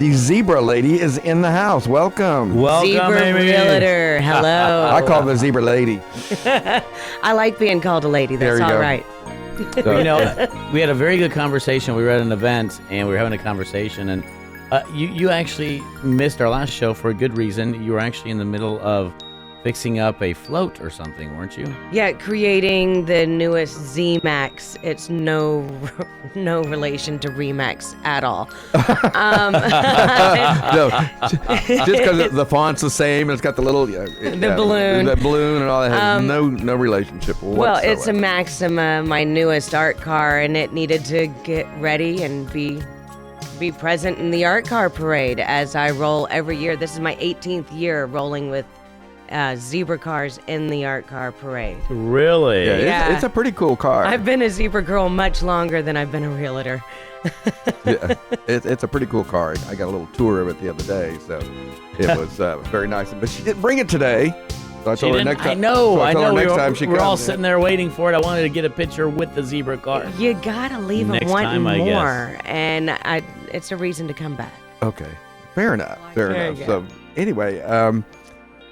The Zebra Lady is in the house. Welcome. Zebra Amy. Realtor. Hello. I call her the Zebra Lady. I like being called a lady. That's There you all go. right. We had a very good conversation. We were at an event, and we were having a conversation, and you actually missed our last show for a good reason. You were actually in the middle of fixing up a float or something, weren't you? Yeah, creating the newest Z-Max. It's no relation to Remax at all. No, just because the font's the same and it's got the little balloon. the balloon and all that has no relationship whatsoever. Well, it's a Maxima, my newest art car, and it needed to get ready and be present in the art car parade as I roll every year. This is my 18th year rolling with zebra cars in the art car parade. Really? Yeah, it's a pretty cool car. I've been a zebra girl much longer than I've been a realtor. Yeah, it's a pretty cool car. I got a little tour of it the other day, so it was very nice. But she didn't bring it today. So I told her next time. I know. Next time she we're all comes, sitting there waiting for it. I wanted to get a picture with the zebra car. You gotta leave them Next wanting time, I guess. more, and it's a reason to come back. Okay, fair enough. Fair There enough. you So anyway,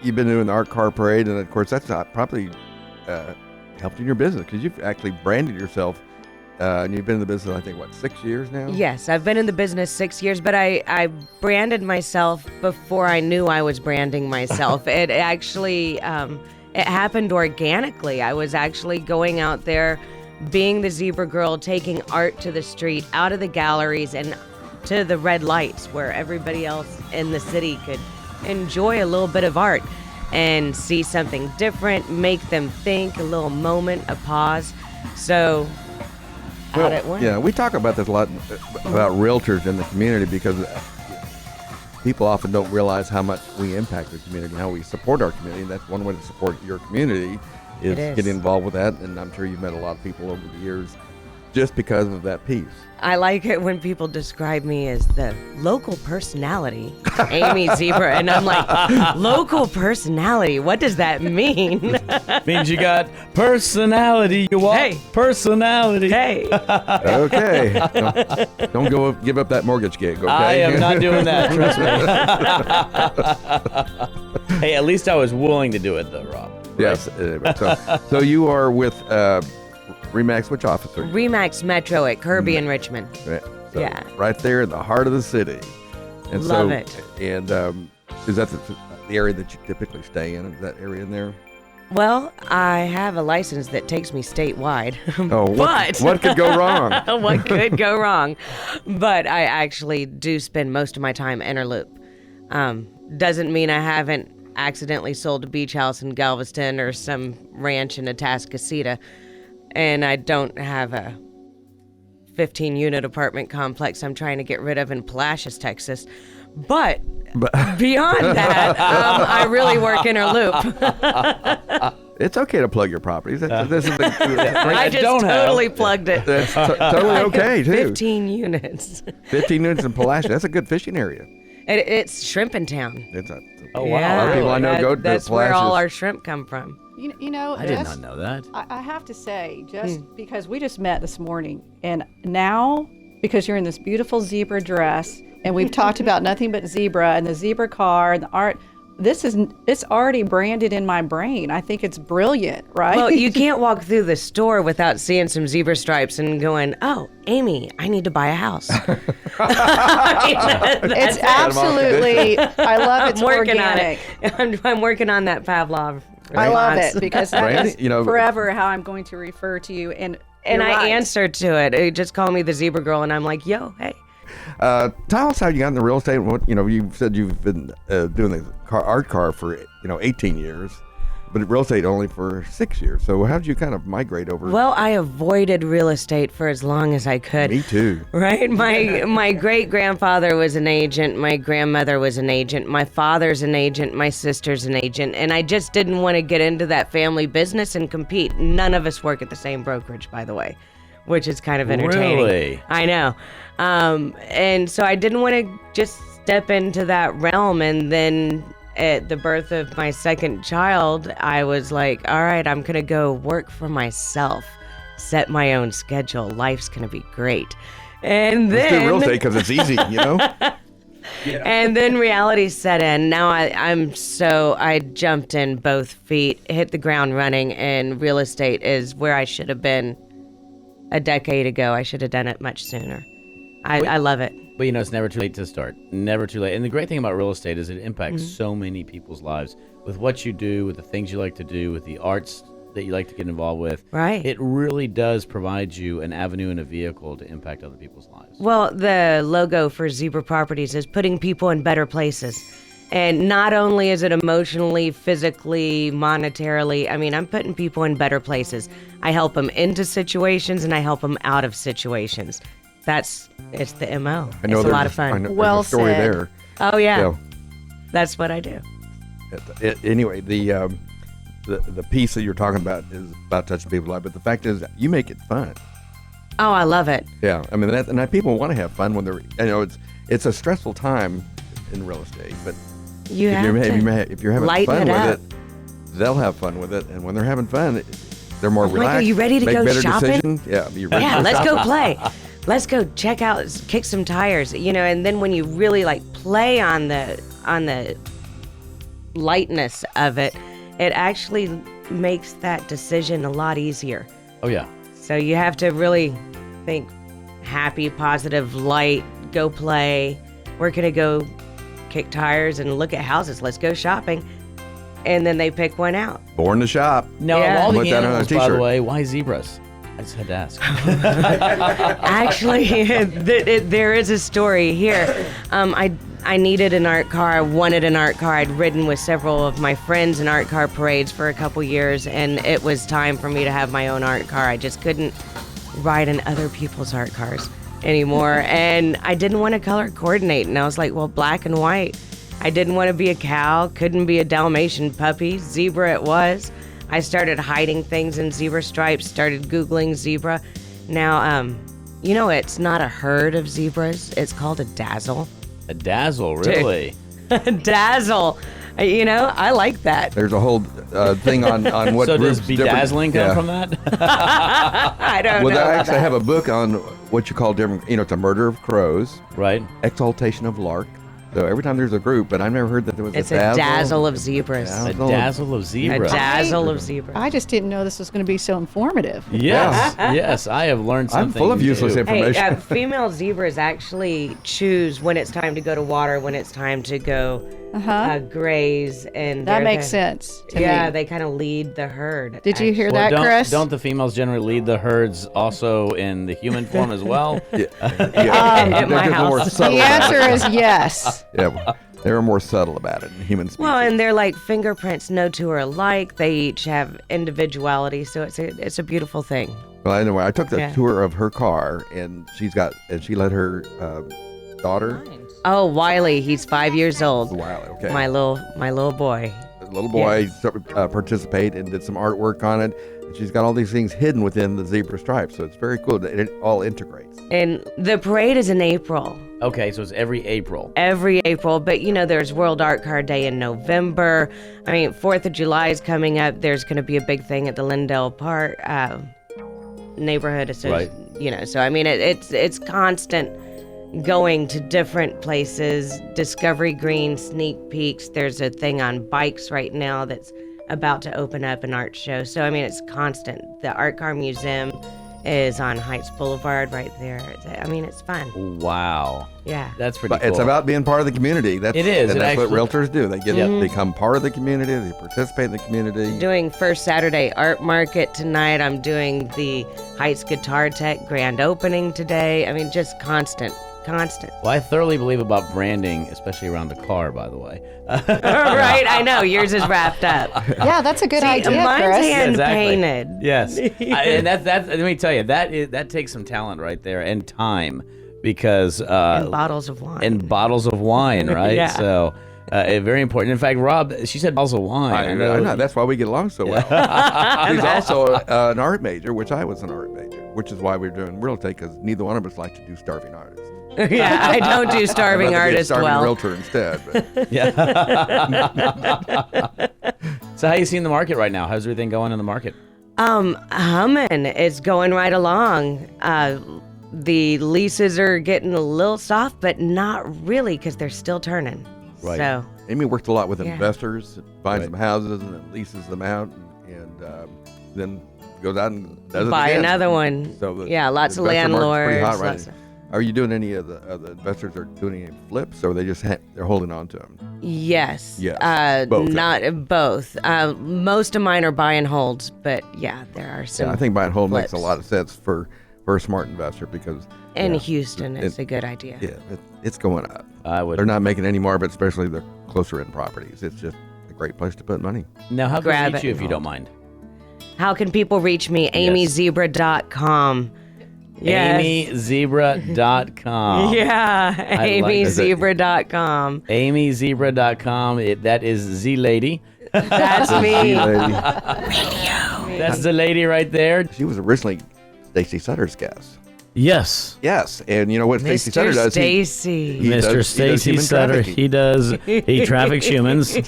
you've been doing the art car parade, and of course that's not probably helped in your business because you've actually branded yourself, and you've been in the business I think 6 years now. Yes, I've been in the business 6 years, but I branded myself before I knew I was branding myself. It actually it happened organically. I was actually going out there, being the zebra girl, taking art to the street, out of the galleries, and to the red lights where everybody else in the city could enjoy a little bit of art and see something different, make them think, a little moment, a pause. So out it went. Yeah, we talk about this a lot about realtors in the community because people often don't realize how much we impact the community, how we support our community. That's one way to support your community is getting involved with that. And I'm sure you've met a lot of people over the years just because of that piece. I like it when people describe me as the local personality, Amy Zebra, and I'm like, local personality? What does that mean? Means you got personality. You want Hey. Personality. Hey, Okay. Don't go give up that mortgage gig, okay? I am not doing that, trust me. Hey, at least I was willing to do it, though, Rob. Yes. Anyway, so you are with Remax, which office are you? Remax Metro at Kirby and Richmond. Right. So Yeah. Right there in the heart of the city. And Love it. And is that the area that you typically stay in? Is that area in there? Well, I have a license that takes me statewide. Oh, what could go wrong? What could go wrong? But I actually do spend most of my time inner loop. Doesn't mean I haven't accidentally sold a beach house in Galveston or some ranch in Atascocita. And I don't have a 15-unit apartment complex I'm trying to get rid of in Palacios, Texas. But beyond that, I really work inner loop. It's okay to plug your properties. This is I just totally plugged it. That's totally okay, too. 15 units. 15 units in Palacios. That's a good fishing area. It's shrimping town. Oh, wow. A lot of people I know go to That's where all Palacios. our shrimp come from. You know, I did not know that. I have to say, just because we just met this morning, and now, because you're in this beautiful zebra dress, and we've talked about nothing but zebra and the zebra car and the art, it's already branded in my brain. I think it's brilliant, right? Well, you can't walk through the store without seeing some zebra stripes and going, "Oh, Amy, I need to buy a house." It's absolutely, I love it's I'm working organic. on it. I'm working on that Pavlov. I love response. it because that Brandy, is forever how I'm going to refer to you. And And you're I right. answered to it. It just called me the zebra girl, and I'm like, "Yo, hey." Tell us how you got into real estate. You said you've been doing the art car for 18 years, but real estate only for 6 years. So how did you kind of migrate over? Well, I avoided real estate for as long as I could. Me too. Right? My great-grandfather was an agent. My grandmother was an agent. My father's an agent. My sister's an agent. And I just didn't want to get into that family business and compete. None of us work at the same brokerage, by the way, which is kind of entertaining. Really? I know. And so I didn't want to just step into that realm. And then at the birth of my second child, I was like, all right, I'm going to go work for myself, set my own schedule. Life's going to be great. And Let's then do real estate because it's easy, And then reality set in. Now I jumped in both feet, hit the ground running, and real estate is where I should have been a decade ago. I should have done it much sooner. I love it. But it's never too late to start. Never too late. And the great thing about real estate is it impacts so many people's lives with what you do, with the things you like to do, with the arts that you like to get involved with. Right. It really does provide you an avenue and a vehicle to impact other people's lives. Well, the logo for Zebra Properties is putting people in better places. And not only is it emotionally, physically, monetarily, I'm putting people in better places. I help them into situations and I help them out of situations. It's the MO. I know it's a lot of fun. I know, Well there's a story said. there. Oh, yeah. So, That's what I do. anyway, the piece that you're talking about is about touching people's lives, but the fact is, you make it fun. Oh, I love it. Yeah, people want to have fun when they're. It's a stressful time in real estate, but You have if you're having lighten fun it with up. it, they'll have fun with it, and when they're having fun, they're more Michael, relaxed. you ready to make go better shopping? decisions. Yeah, you ready? Yeah, let's go play. Let's go check out, kick some tires, and then when you really play on the lightness of it, it actually makes that decision a lot easier. Oh, yeah. So you have to really think happy, positive, light, go play. We're going to go kick tires and look at houses. Let's go shopping. And then they pick one out. Born to shop. Now, Yeah. of all Put the that on a animals, by the t-shirt. way, why zebras? I just had to ask. Actually, there is a story here. I needed an art car. I wanted an art car. I'd ridden with several of my friends in art car parades for a couple years, and it was time for me to have my own art car. I just couldn't ride in other people's art cars anymore, and I didn't want to color coordinate. And I was like, well, black and white. I didn't want to be a cow, couldn't be a Dalmatian puppy. Zebra it was. I started hiding things in zebra stripes, started Googling zebra. Now, it's not a herd of zebras. It's called a dazzle. A dazzle, really? Dazzle. I like that. There's a whole thing on what So does groups different- bedazzling come yeah. from that? I don't Well, know. I about actually that. have a book on what you call different. It's a murder of crows, Right. exaltation of lark. So every time there's a group, but I've never heard that there was It's a a dazzle. dazzle of zebras. A Dazzle. dazzle of A zebra. dazzle of zebras. I just didn't know this was going to be so informative. Yes, yes, I have learned I'm something. full of useless new. information. Hey, female zebras actually choose when it's time to go to water, when it's time to go graze, and That they're makes the- sense to Yeah, me. they kind of lead the herd. Did you hear Well, that, Chris? don't the females generally lead the herds also in the human form as well? Yeah, At they're my just more house. subtle The about answer it. is yes. Yeah, they're more subtle about it in human species. Well, and they're like fingerprints. No two are alike. They each have individuality, so it's a beautiful thing. Well, anyway, I took the Yeah. tour of her car, and she let her daughter, Oh, Wiley, he's 5 years old. Wiley, okay, My little boy. the little boy, participate and did some artwork on it. And she's got all these things hidden within the zebra stripes, so it's very cool. It all integrates. And the parade is in April. Okay, so it's every April. Every April, but there's World Art Car Day in November. 4th of July is coming up. There's going to be a big thing at the Lindell Park neighborhood. Right. So it's constant going to different places. Discovery Green, sneak peeks. There's a thing on bikes right now that's about to open up an art show. So it's constant. The Art Car Museum is on Heights Boulevard right there. It's fun. Wow, Yeah. that's pretty But cool. it's about being part of the community. It is. And It that's actually- what realtors do. They become part of the community. They participate in the community. Doing First Saturday Art Market tonight. I'm doing the Heights Guitar Tech grand opening today. Just constant. Well, I thoroughly believe about branding, especially around the car, by the way. Right, I know. Yours is wrapped up. Yeah, that's a good idea, mine's Chris. hand Exactly. painted. Yes, and that's let me tell you that takes some talent right there and time because And bottles of wine. and bottles of wine, right? Yeah. So very important. In fact, Rob, she said bottles of wine. I know. That's why we get along so well. He's also an art major, which I was an art major, which is why we're doing real estate, because neither one of us like to do starving artists. Yeah, I don't do starving I'd rather be a artist starving well. realtor instead. But Yeah. So how you seeing the market right now? How's everything going in the market? Humming. It's going right along. the leases are getting a little soft, but not really because they're still turning. Right. So Amy worked a lot with Yeah. investors, finds Right. some houses and then leases them out, and then goes out and does it buy again. another one. So the- Yeah, lots the of investor market's landlords. pretty hot right lots now. of- Are you doing any of the investors are doing any flips, or are they just they're holding on to them? Yes. Yes. Both. Not both. Most of mine are buy and holds, but yeah, there are some. Yeah, I think buy and hold makes a flips. lot of sense for a smart investor because In yeah, Houston, it's a good idea. yeah, it's going up. I would. They're not making any more, but especially the closer in properties. It's just a great place to put money. Now, how can Grab we reach it. you if you don't mind? How can people reach me? AmyZebra.com. Yes. AmyZebra.com. Yeah, like that. AmyZebra.com. AmyZebra.com. That is Z Lady. That's Hey, me. lady. That's the lady right there. She was originally Stacy Sutter's guest. Yes. Yes, and you know what Stacy Sutter Mr. does? Stacy. He Mr. does Stacy human Sutter. trafficking. He traffics humans,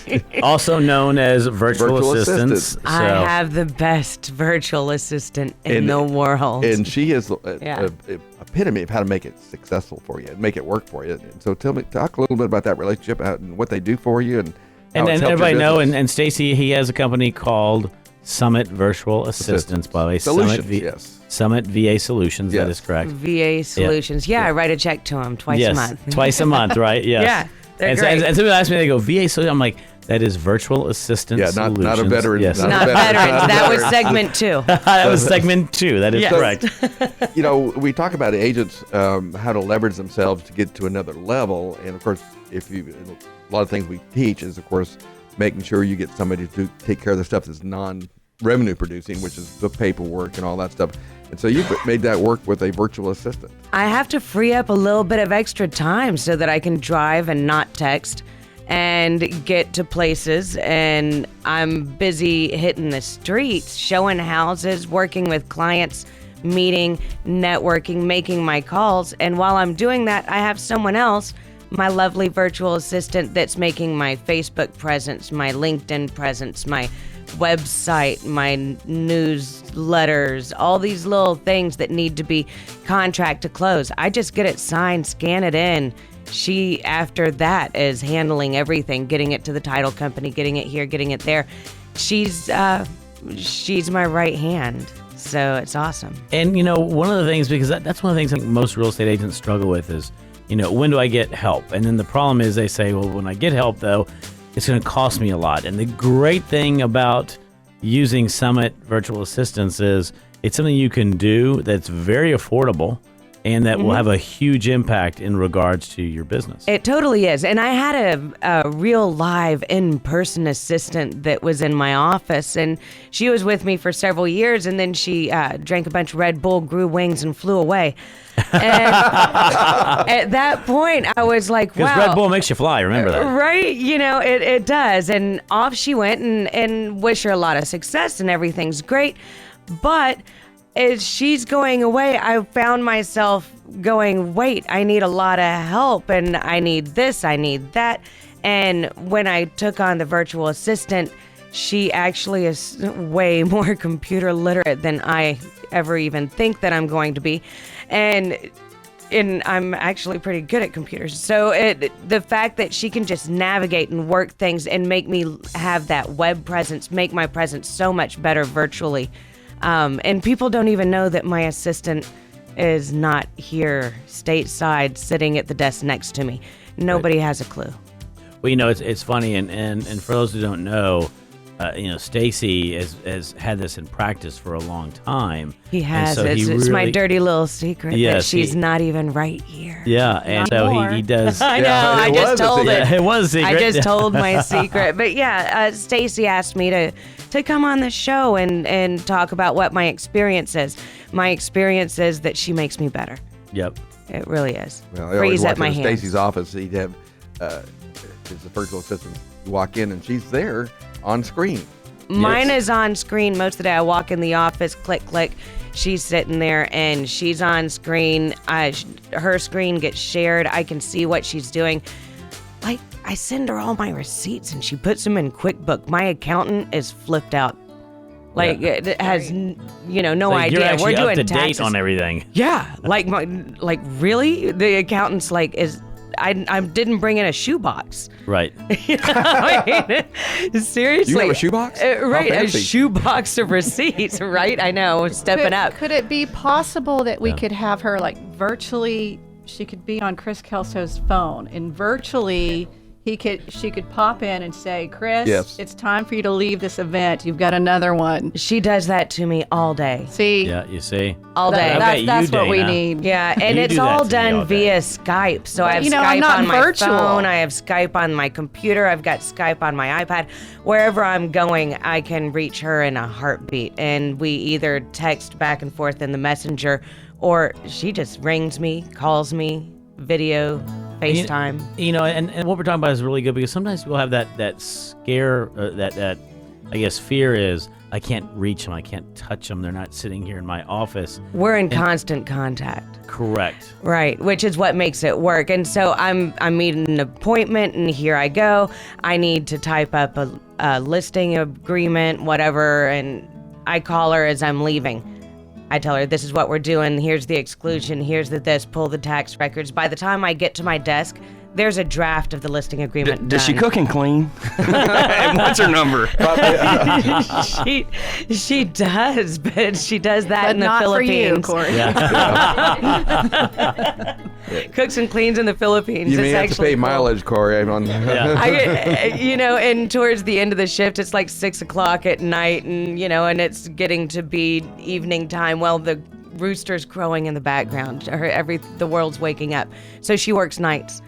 also known as virtual Virtual assistants. assistants. I So- have the best virtual assistant in And- the world. And she is Yeah. a epitome of how to make it successful for you and make it work for you. And so talk a little bit about that relationship and what they do for you and how And it's then helped your everybody know, business. and Stacy, he has a company called Summit Virtual Assistants, by the way. Solutions, yes. Summit VA Solutions, that Yes. is correct. VA Solutions. Yeah, I write a check to him twice a month. Twice a month, right? Yes. Yeah, they're and, great. and somebody asked me, they go, VA Solutions. I'm like, that is Virtual Assistant Yeah, not Solutions. a veteran. Yes. Not veterans. That was segment 2. That was segment 2. That is Yes. correct. You know, we talk about agents, how to leverage themselves to get to another level. And of course, a lot of things we teach is, of course, making sure you get somebody to take care of the stuff that's non-revenue producing, which is the paperwork and all that stuff. And so you've made that work with a virtual assistant. I have to free up a little bit of extra time so that I can drive and not text and get to places. And I'm busy hitting the streets, showing houses, working with clients, meeting, networking, making my calls. And while I'm doing that, I have someone else, my lovely virtual assistant, that's making my Facebook presence, my LinkedIn presence, my website, my newsletters, all these little things that need to be contract to close. I just get it signed, scan it in. She, after that, is handling everything, getting it to the title company, getting it here, getting it there. She's my right hand, so it's awesome. And, you know, one of the things, because that's one of the things I think most real estate agents struggle with is, you know, when do I get help? And then the problem is they say, well, when I get help, though, it's going to cost me a lot. And the great thing about using Summit Virtual Assistants is it's something you can do that's very affordable and that will have a huge impact in regards to your business. It totally is. And I had a real live in-person assistant that was in my office, and she was with me for several years, and then she drank a bunch of Red Bull, grew wings, and flew away. And at that point, I was like, Because wow. Red Bull makes you fly, remember that. Right, you know, it does. And off she went, and wish her a lot of success, and everything's great. But as she's going away, I found myself going, wait, I need a lot of help, and I need this, I need that. And when I took on the virtual assistant, she actually is way more computer literate than I ever even think that I'm going to be. And I'm actually pretty good at computers. So the fact that she can just navigate and work things and make me have that web presence, make my presence so much better virtually. And people don't even know that my assistant is not here stateside sitting at the desk next to me. Nobody has a clue. Well, you know, it's funny, and for those who don't know, you know, Stacy has had this in practice for a long time. He has. And so It's my really- dirty little secret that Yes, she's he- not even right here. Yeah, and so anymore. he does. I know. Yeah, I it just was a told secret. it. It was a secret. I just told my secret. But yeah, Stacy asked me to come on the show and talk about what my experience is. My experience is that she makes me better. Yep. It really is. Well, I always Freeze walk at my into hands. Stacy's office. He'd have his virtual assistant. You walk in and she's there on screen. Mine Yes. is on screen most of the day. I walk in the office, click, click. She's sitting there and she's on screen. Her screen gets shared. I can see what she's doing. Like, I send her all my receipts and she puts them in QuickBook. My accountant is flipped out. Like it has, no Like, idea. You're actually We're doing up to taxes date on everything. Yeah, like really? The accountant's like, I didn't bring in a shoebox. Right. I mean, seriously. You have a shoebox? Right, How a fancy. shoebox of receipts. Right, I know, stepping up. Could it be possible that we could have her like virtually? She could be on Chris Kelso's phone, and virtually she could pop in and say, "Chris, Yes. it's time for you to leave this event. You've got another one." She does that to me all day. See, Yeah, you see. All day. that's what we need. Yeah, and You it's do that all to me all done day. via Skype. So I have I'm Skype not on my virtual. phone, I have Skype on my computer, I've got Skype on my iPad. Wherever I'm going, I can reach her in a heartbeat. And we either text back and forth in the messenger, or she just rings me, calls me, video, FaceTime. And what we're talking about is really good because sometimes people have that scare, that I guess fear is I can't reach them, I can't touch them, they're not sitting here in my office. We're in constant contact. Correct. Right, which is what makes it work. And so I'm meeting an appointment, and here I go. I need to type up a listing agreement, whatever, and I call her as I'm leaving. I tell her, this is what we're doing. Here's the exclusion. Here's the this. Pull the tax records. By the time I get to my desk, there's a draft of the listing agreement Does she done. cook and clean? And what's her number? She does, but she does that But in the not for you, Philippines. Corey. Cooks and cleans in the Philippines. You may It's have to actually pay cool. mileage, Corey. And towards the end of the shift, it's like 6:00 at night, and it's getting to be evening time. Well, the rooster's crowing in the background. The world's waking up. So she works nights.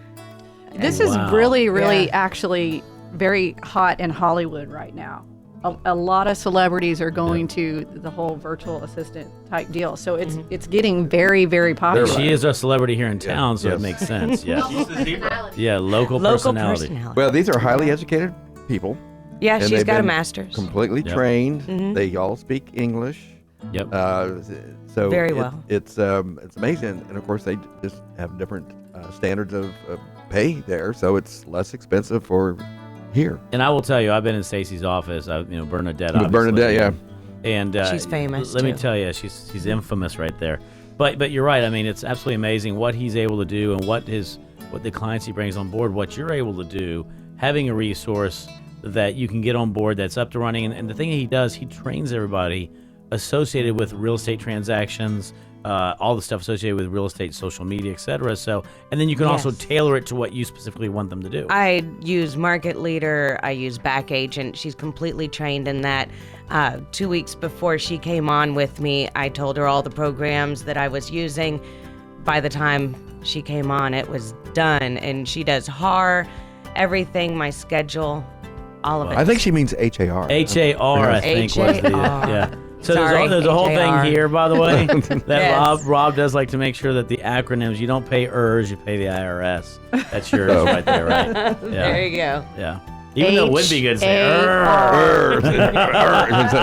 This is Wow. really Yeah. actually very hot in Hollywood right now. A lot of celebrities are going to the whole virtual assistant type deal. So it's getting very, very popular. She is a celebrity here in town, so Yes. it makes sense. Yeah. Yeah, local Local personality. personality. Well, these are highly educated people. Yeah, and she's they've got a been master's. Completely Yep. trained. They all speak English. Yep. So Very well. It's amazing, and of course they just have different standards of pay there, so it's less expensive for here. And I will tell you, I've been in Stacy's office. Bernadette. With Obviously. Bernadette, yeah. And She's famous, Let me too. tell you, she's infamous right there. But you're right. I mean, it's absolutely amazing what he's able to do and what the clients he brings on board. What you're able to do, having a resource that you can get on board that's up to running. And the thing he does, he trains everybody associated with real estate transactions, all the stuff associated with real estate, social media, etc. So, and then you can also Yes. tailor it to what you specifically want them to do. I use Market Leader. I use Back Agent. She's completely trained in that. 2 weeks before she came on with me, I told her all the programs that I was using. By the time she came on, it was done. And she does HAR, everything, my schedule, all of it. I think she means HAR. HAR, I think, was the HAR. yeah. So Sorry, there's a whole HAR. thing here, by the way, that Yes. Rob does like to make sure that the acronyms, you don't pay ERS, you pay the IRS. That's yours right there, right? Yeah. There you go. Yeah. Even though it would be good to say HAR.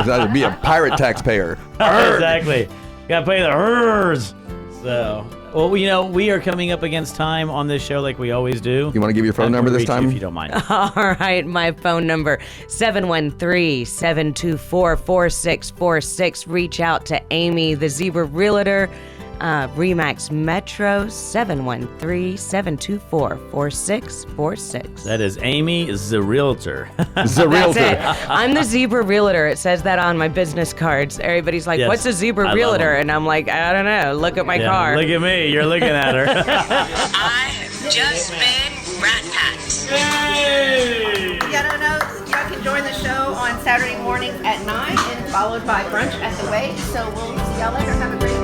That'd be a pirate taxpayer. Exactly. Got to pay the ERS. So, well, we are coming up against time on this show like we always do. You want to give your phone I'm number gonna this reach you time? if you don't mind. All right, my phone number 713-724-4646. Reach out to Amy, the Zebra Realtor, Remax Metro 713-724-4646. That is Amy, the realtor. The That's realtor. it. I'm the Zebra Realtor. It says that on my business cards. Everybody's like, Yes, "What's a I Zebra love Realtor?" 'em. And I'm like, "I don't know. Look at my Yeah, car." look at me. You're looking at her. I have just been Rat Packed. Y'all don't know, y'all can join the show on Saturday mornings at 9 and followed by brunch at the Way. So we'll see y'all later. Have a great